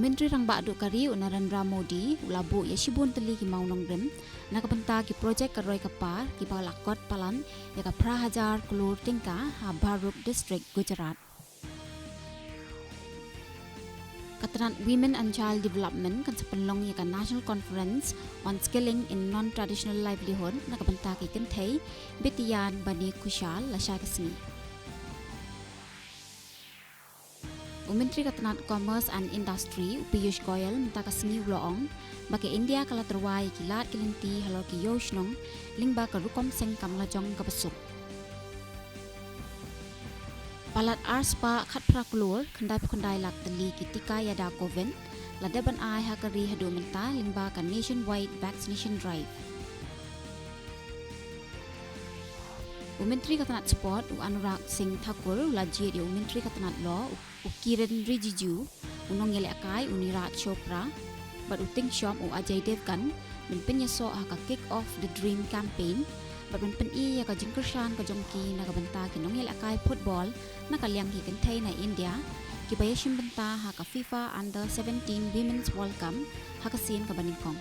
Menteri Rang Ba'du Kari Narendra Modi ulabu ya shibun teli ki maunong rem nakapenta ki projek karoi kapar ki balakot palan ya ka prahajar kulur tingka ha Bharuk district Gujarat. Kataran Women and Child Development kan sepenlong ya ka National Conference on Skilling in Non-Traditional Livelihood nakapenta ki kenthei betian bani kushal la sha kesni. Menteri Katanat Commerce and Industry Piyush Goyal minta kasngi uloong bagi India kala terwai kilat kilinti halor ki yoshnong lingba ka rukom seng kamlajong kapasuk. Palat arspa khat prakulur khandai lak teli kitika yada koven ladaban ai hakari hadu minta lingba ka nationwide vaccination drive. Menteri Katanat Sport Anurag Singh Thakur lajir ya Menteri Katanat Law Kiren Rijiju unong yele akai Uniraj Chopra but uting shom Ajay Devgan men penyeso ka kick off the dream campaign but men pen I ya ka jingkershan ka jongki nagabanta kinong yele akai football nakaliang ki kenthai na India ki bayashim banta ha ka FIFA Under 17 Women's World Cup ha ka sin ka Baningkong.